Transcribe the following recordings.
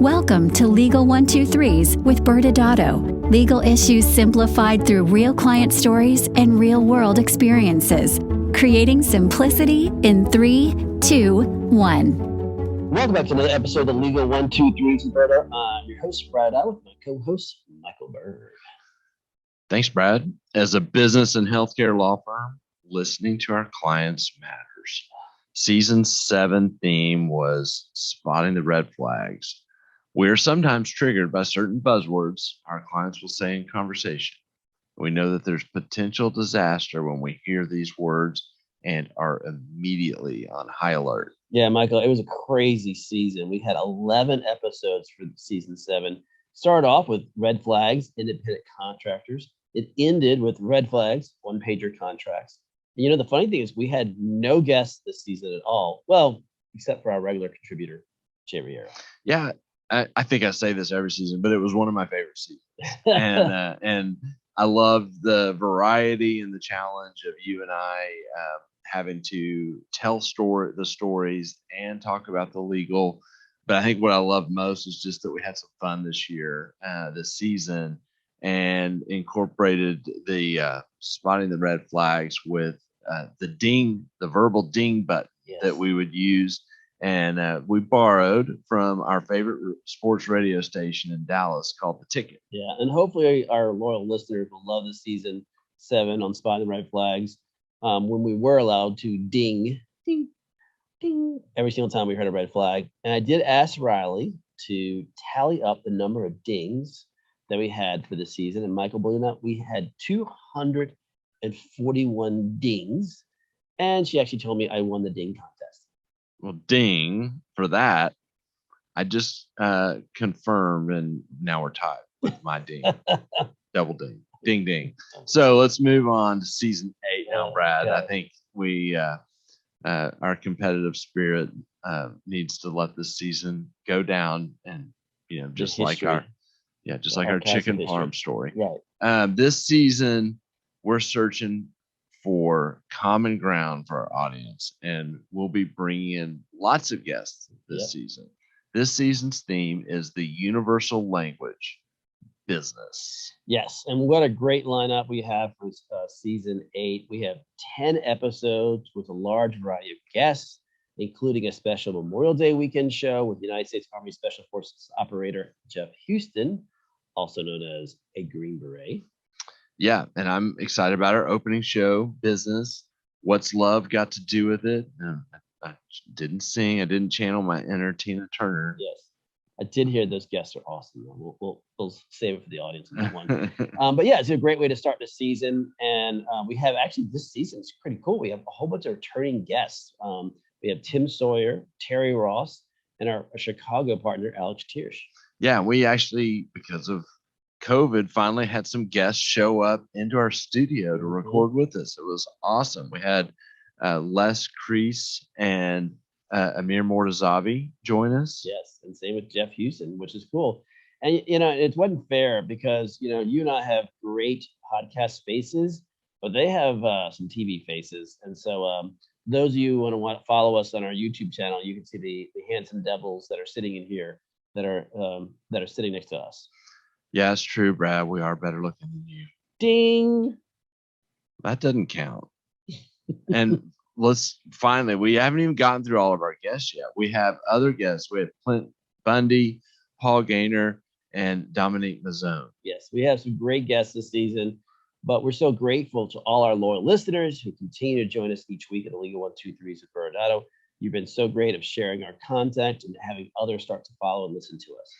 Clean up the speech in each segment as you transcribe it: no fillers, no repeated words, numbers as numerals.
Welcome to Legal 123s with ByrdAdatto. Legal issues simplified through real client stories and real-world experiences. Creating simplicity in 3, 2, 1. Welcome back to another episode of Legal 123s with ByrdAdatto. I'm your host, ByrdAdatto, with my co-host, Michael Byrd. Thanks, Brad. As a business and healthcare law firm, listening to our clients matters. Season 7 theme was spotting the red flags. We're sometimes triggered by certain buzzwords our clients will say in conversation. We know that there's potential disaster when we hear these words and are immediately on high alert. Yeah, Michael, it was a crazy season. We had 11 episodes for season 7. Started off with red flags, independent contractors. It ended with red flags, one-pager contracts. And you know, the funny thing is we had no guests this season at all. Well, except for our regular contributor, Jay Riera. Yeah, I think I say this every season, but it was one of my favorite seasons. And I loved the variety and the challenge of you and I having to tell the stories and talk about the legal. But I think what I love most is just that we had some fun this year, this season, and incorporated the spotting the red flags with the verbal ding button that we would use. And we borrowed from our favorite sports radio station in Dallas called The Ticket. Yeah, and hopefully our loyal listeners will love the season 7 on spotting the red flags. When we were allowed to ding, ding, ding every single time we heard a red flag. And I did ask Riley to tally up the number of dings that we had for the season. And Michael, believe it or not, we had 241 dings. And she actually told me I won the ding contest. Well, ding for that. I just confirmed, and now we're tied with my ding. Double ding. Ding, ding. So let's move on to season 8 now, Brad. Okay. I think we, our competitive spirit needs to let this season go down, and just like our chicken farm story. Right. This season, we're searching for common ground for our audience, and we'll be bringing in lots of guests this season. This season's theme is the universal language, business. Yes, and what a great lineup we have for season 8. We have 10 episodes with a large variety of guests, including a special Memorial Day weekend show with United States Army Special Forces operator Jeff Houston, also known as a Green Beret. Yeah, and I'm excited about our opening show, Business. What's Love got to do with it? I didn't sing. I didn't channel my inner Tina Turner. Yes, I did hear those guests are awesome. We'll save it for the audience on that one. But yeah, it's a great way to start the season. And we have actually, this season's pretty cool. We have a whole bunch of returning guests. We have Tim Sawyer, Terry Ross, and our Chicago partner, Alex Tiersch. Yeah, we actually, because of COVID, finally had some guests show up into our studio to record with us. It was awesome. We had Les Crease and Amir Mortazavi join us. Yes, and same with Jeff Houston, which is cool. And it wasn't fair because you and I have great podcast spaces, but they have some TV faces. And so those of you who want to follow us on our YouTube channel, you can see the handsome devils that are sitting in here that are sitting next to us. Yeah, it's true, Brad. We are better looking than you. Ding. That doesn't count. And we haven't even gotten through all of our guests yet. We have other guests. We have Clint Bundy, Paul Gaynor, and Dominique Mazzone. Yes, we have some great guests this season, but we're so grateful to all our loyal listeners who continue to join us each week at the Legal 123s with ByrdAdatto. You've been so great of sharing our content and having others start to follow and listen to us.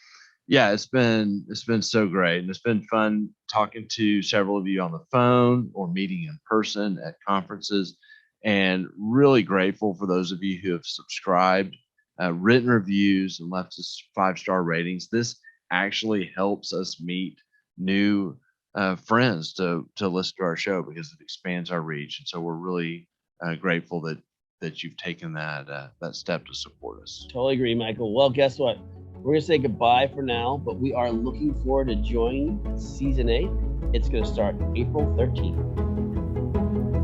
Yeah, it's been so great, and it's been fun talking to several of you on the phone or meeting in person at conferences, and really grateful for those of you who have subscribed, written reviews, and left us 5-star ratings. This actually helps us meet new friends to listen to our show because it expands our reach, and so we're really grateful that you've taken that step to support us. Totally agree, Michael. Well, guess what? We're going to say goodbye for now, but we are looking forward to joining season 8. It's going to start April 13th.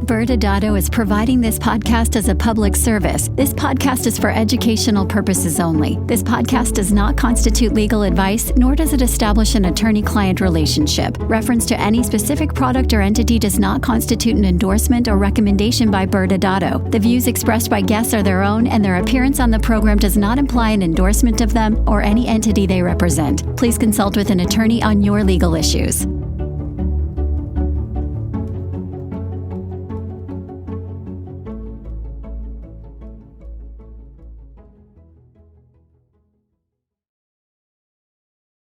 ByrdAdatto is providing this podcast as a public service. This podcast is for educational purposes only. This podcast does not constitute legal advice, nor does it establish an attorney-client relationship. Reference to any specific product or entity does not constitute an endorsement or recommendation by ByrdAdatto. The views expressed by guests are their own, and their appearance on the program does not imply an endorsement of them or any entity they represent. Please consult with an attorney on your legal issues.